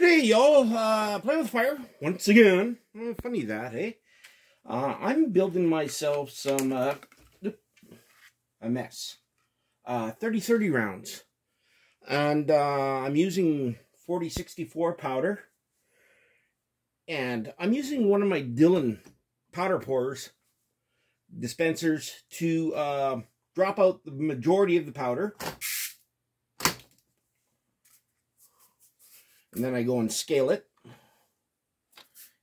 Today, y'all, playing with fire once again. Funny that, eh? I'm building myself some, a mess. 30-30 rounds. And, I'm using 4064 powder. And I'm using one of my Dillon powder pourers dispensers to, drop out the majority of the powder. And then I go and scale it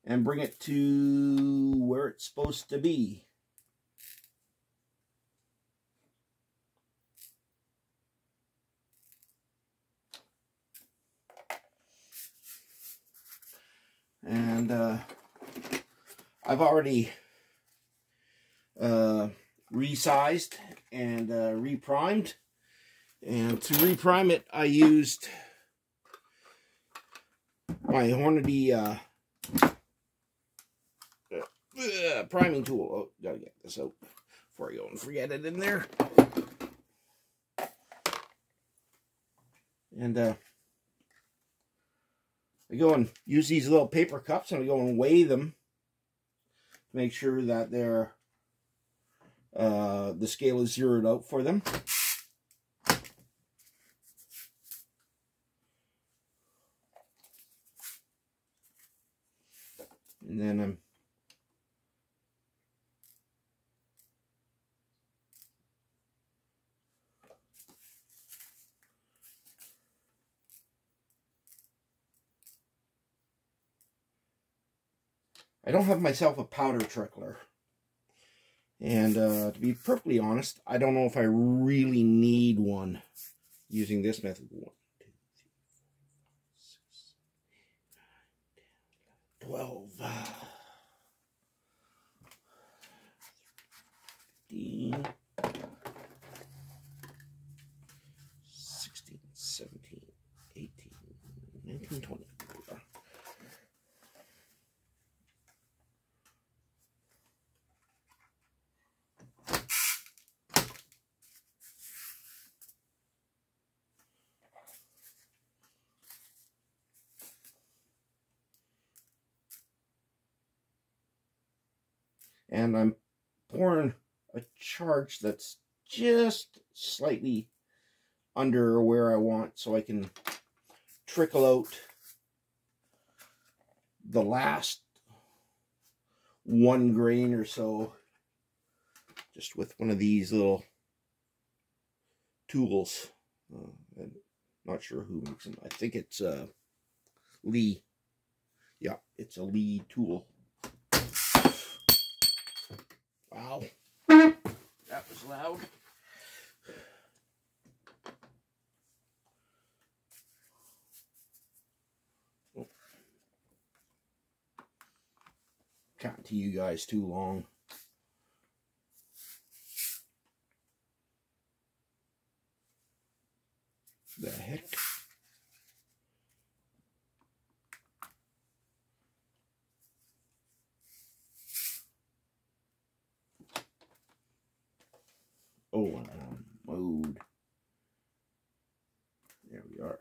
and bring it to where it's supposed to be. And I've already resized and reprimed. And to reprime it, I used my Hornady priming tool. Oh, gotta get this out before I go and forget it in there. And I go and use these little paper cups and I go and weigh them to make sure that they're the scale is zeroed out for them. And then I don't have myself a powder trickler. And to be perfectly honest, I don't know if I really need one using this method. 1, 2, 3, 4, 5, 6, 7, 8, 9, 10, 11, 12, 15, 16, 17, 18, 19, 20. And I'm pouring a charge that's just slightly under where I want so I can trickle out the last 1 grain or so just with one of these little tools. I'm not sure who makes them. I think it's Lee. Yeah, it's a Lee tool. Wow, that was loud. Oh. Chatting to you guys too long. The heck? Oh, I'm on mode. There we are.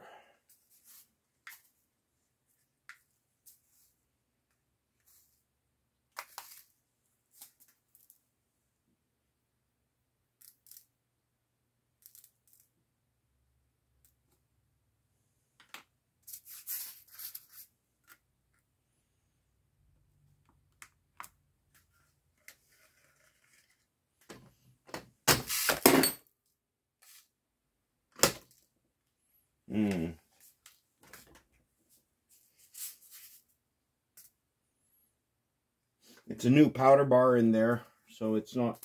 It's a new powder bar in there, so it's not,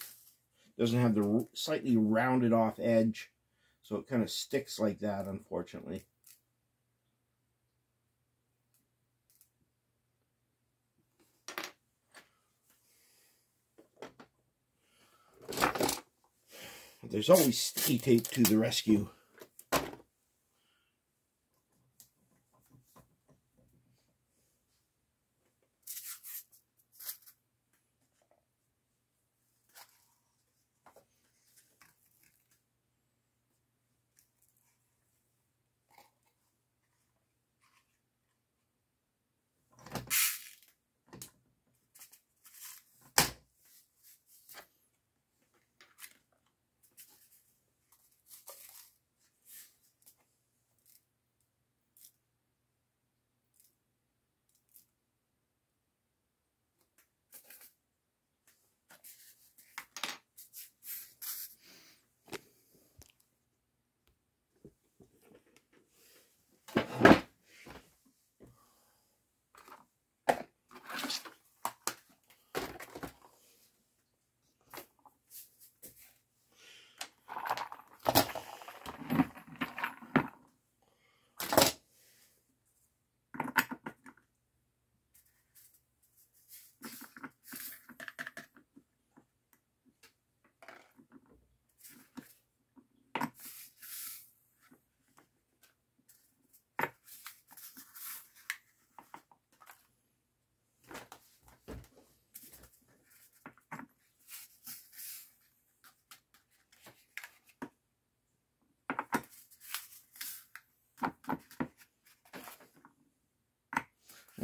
doesn't have the slightly rounded off edge, so it kind of sticks like that, unfortunately. There's always sticky tape to the rescue.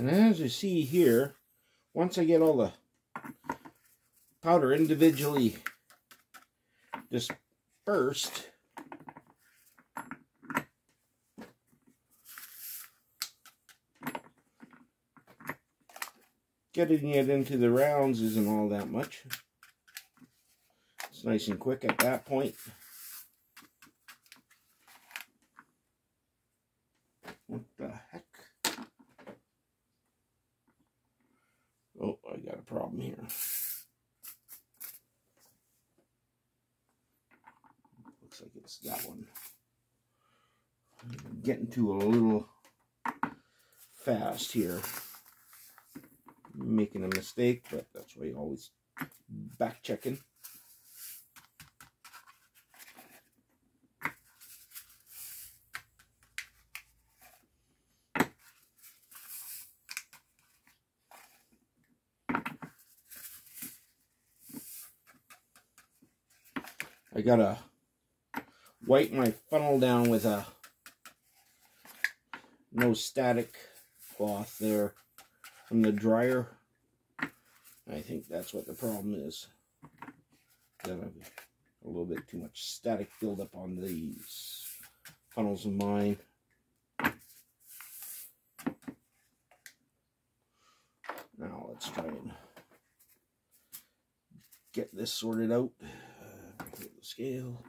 And as you see here, once I get all the powder individually dispersed, getting it into the rounds isn't all that much. It's nice and quick at that point. What the heck? Oh, I got a problem here. Looks like it's that one. I'm getting to a little fast here. Making a mistake, but that's why you always back checking. I gotta wipe my funnel down with a no static cloth there from the dryer. I think that's what the problem is. That I've a little bit too much static buildup on these funnels of mine. Now let's try and get this sorted out. The scale.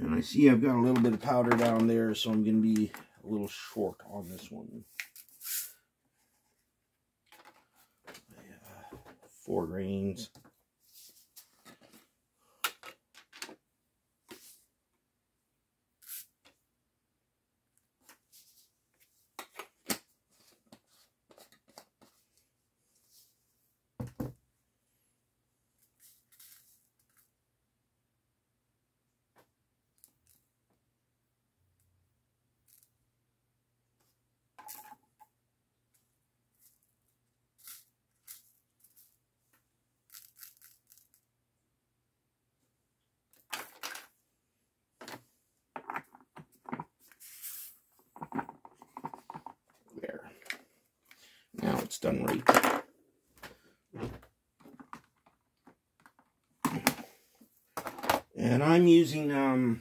And I see I've got a little bit of powder down there, so I'm going to be a little short on this one. 4 grains. Now it's done right. And I'm using the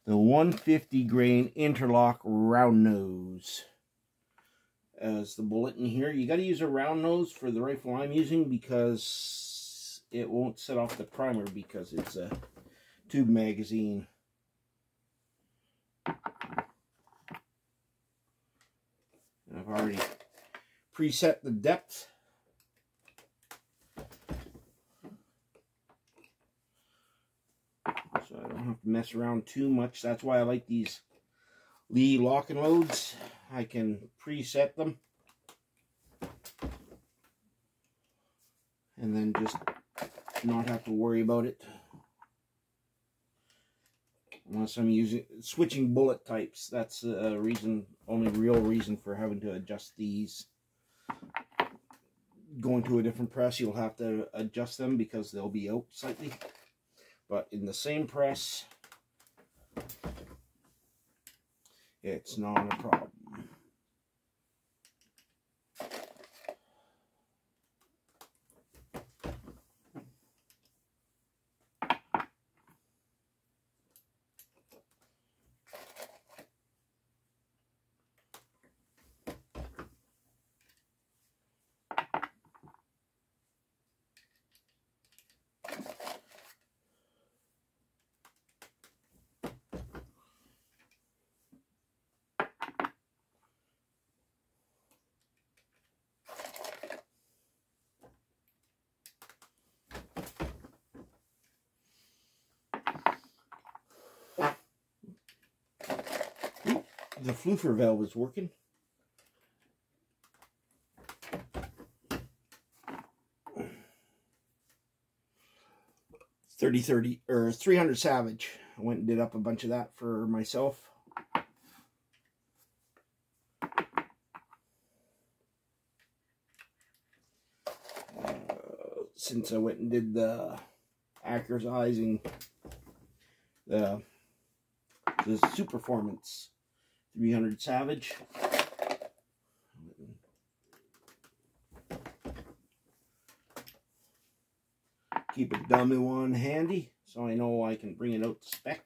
150 grain interlock round nose as the bullet in here. You got to use a round nose for the rifle I'm using because it won't set off the primer because it's a tube magazine. And I've already preset the depth. So I don't have to mess around too much. That's why I like these Lee lock and loads. I can preset them. And then just not have to worry about it. Unless I'm switching bullet types. That's a reason, only real reason for having to adjust these. Going to a different press, you'll have to adjust them because they'll be out slightly. But in the same press, it's not a problem. the floofer valve is working. 30 or 300 Savage. I went and did up a bunch of that for myself. Since I went and did the accurizing the Superformance 300 Savage. Keep a dummy one handy so I know I can bring it out to spec.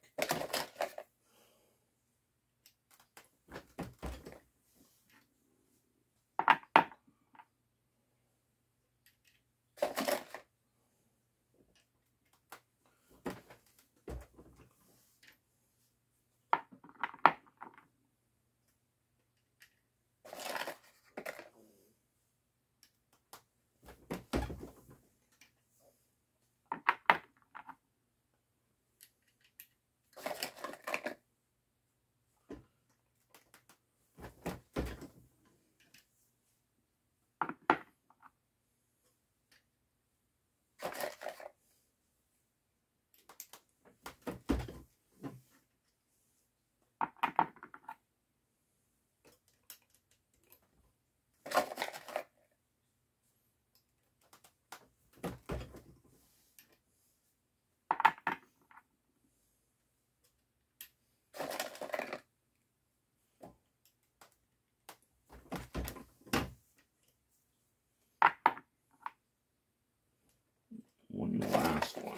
One last one.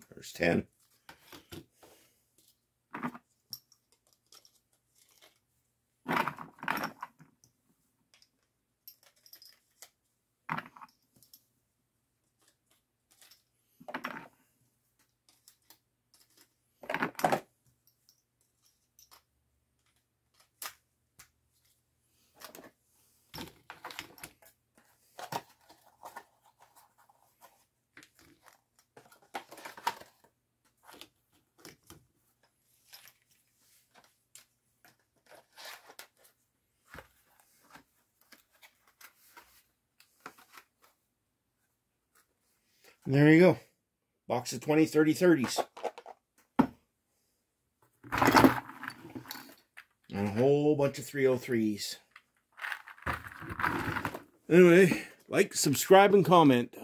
There's 10. And there you go. Box of 20, 30, 30s. And a whole bunch of 303s. Anyway, like, subscribe, and comment.